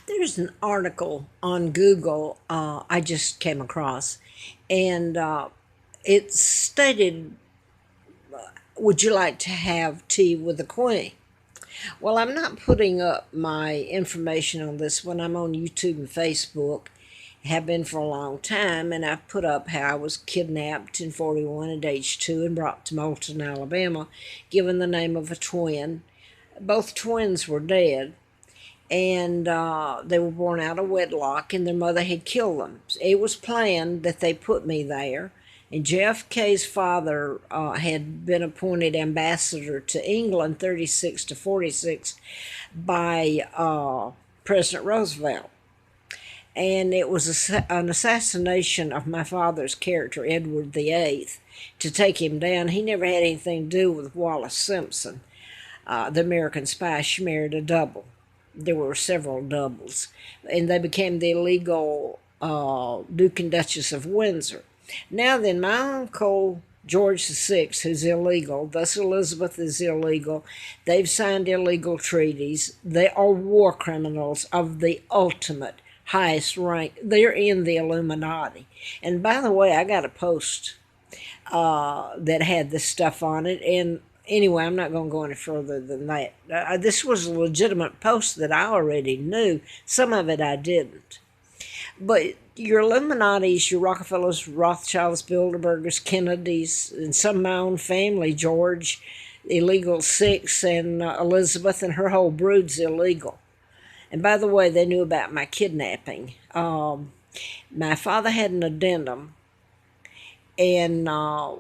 There's an article on Google I just came across, and it stated, would you like to have tea with the Queen? Well, I'm not putting up my information on this one. I'm on YouTube and Facebook, have been for a long time, and I've put up how I was kidnapped in 41 at age 2 and brought to Moulton, Alabama, given the name of a twin. Both twins were dead, and they were born out of wedlock, and their mother had killed them. It was planned that they put me there, and JFK's father had been appointed ambassador to England 36 to 46 by President Roosevelt. And it was an assassination of my father's character, Edward VIII, to take him down. He never had anything to do with Wallace Simpson, the American spy. She married a double. There were several doubles, and they became the illegal Duke and Duchess of Windsor. Now then, my uncle George VI, who's illegal, thus Elizabeth is illegal. They've signed illegal treaties. They are war criminals of the ultimate highest rank. They're in the Illuminati. And by the way, I got a post that had this stuff on it, and anyway, I'm not going to go any further than that. This was a legitimate post that I already knew. Some of it I didn't. But your Illuminatis, your Rockefellers, Rothschilds, Bilderbergers, Kennedys, and some of my own family, George, illegal six, and Elizabeth and her whole brood's illegal. And by the way, they knew about my kidnapping. My father had an addendum, and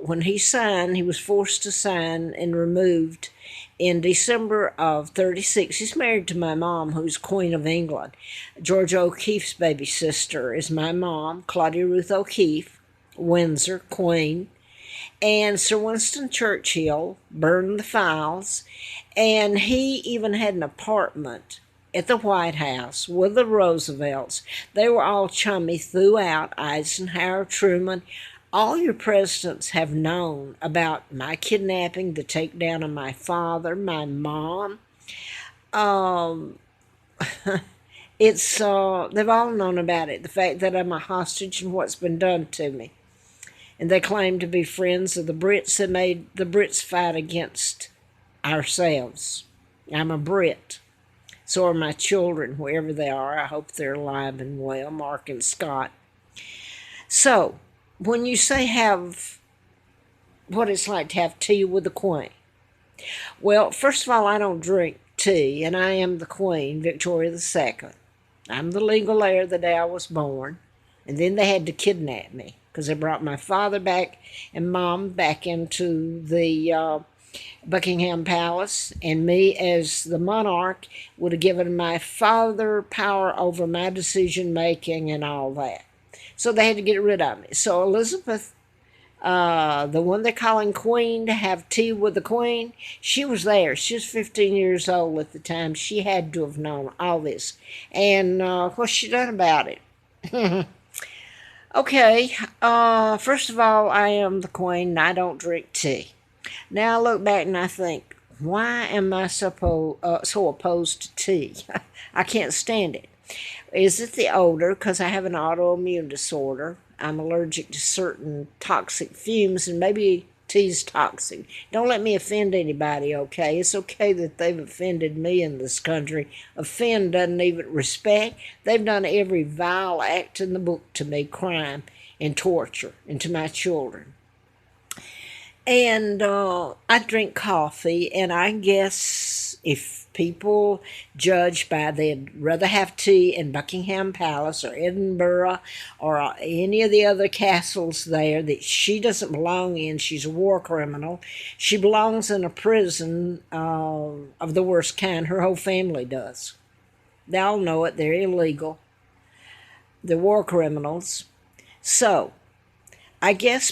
when he signed, he was forced to sign and removed in December of 36. He's married to my mom, who's Queen of England. George O'Keeffe's baby sister is my mom, Claudia Ruth O'Keeffe, Windsor, Queen. And Sir Winston Churchill burned the files, and he even had an apartment at the White House with the Roosevelts. They were all chummy throughout. Eisenhower, Truman, all your presidents have known about my kidnapping, the takedown of my father, my mom. Um, they've all known about it. The fact that I'm a hostage and what's been done to me. And they claim to be friends of the Brits and made the Brits fight against ourselves. I'm a Brit. So are my children, wherever they are. I hope they're alive and well, Mark and Scott. So, when you say have what it's like to have tea with the Queen, well, first of all, I don't drink tea, and I am the Queen, Victoria II. I'm the legal heir the day I was born, and then they had to kidnap me because they brought my father back and mom back into the Buckingham Palace, and me as the monarch would have given my father power over my decision making and all that. So they had to get rid of me. So Elizabeth, the one they're calling Queen, to have tea with the Queen, she was there. She was 15 years old at the time. She had to have known all this. And what's she done about it? Okay, first of all, I am the Queen and I don't drink tea. Now I look back and I think, why am I so opposed to tea? I can't stand it. Is it the odor? Because I have an autoimmune disorder. I'm allergic to certain toxic fumes, and maybe tea's toxic. Don't let me offend anybody, okay? It's okay that they've offended me in this country. Offend doesn't even respect. They've done every vile act in the book to me, crime and torture, and to my children. And I drink coffee, and I guess if people judge by they'd rather have tea in Buckingham Palace or Edinburgh or any of the other castles there that she doesn't belong in. She's a war criminal. She belongs in a prison of the worst kind. Her whole family does. They all know it. They're illegal. They're war criminals. So I guess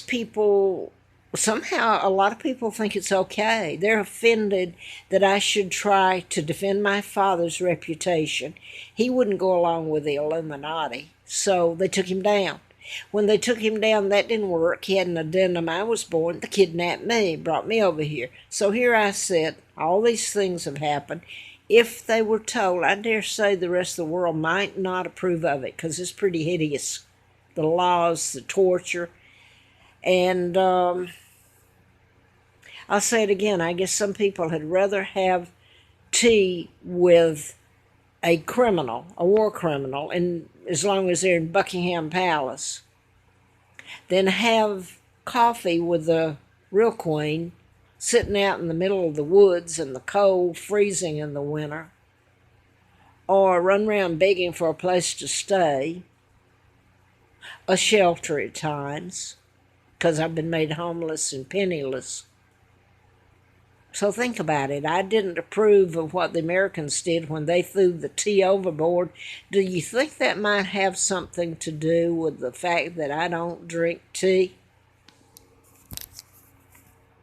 somehow a lot of people think it's okay. They're offended that I should try to defend my father's reputation. He wouldn't go along with the Illuminati, so they took him down. When they took him down, that didn't work. He had an addendum. I was born. They kidnapped me, brought me over here. So here I sit. All these things have happened. if they were told, I dare say the rest of the world might not approve of it because it's pretty hideous. The laws, the torture. And I'll say it again, I guess some people had rather have tea with a criminal, a war criminal, and as long as they're in Buckingham Palace, than have coffee with the real queen sitting out in the middle of the woods in the cold, freezing in the winter, or run around begging for a place to stay, a shelter at times, because I've been made homeless and penniless. So think about it. I didn't approve of what the Americans did when they threw the tea overboard. Do you think that might have something to do with the fact that I don't drink tea?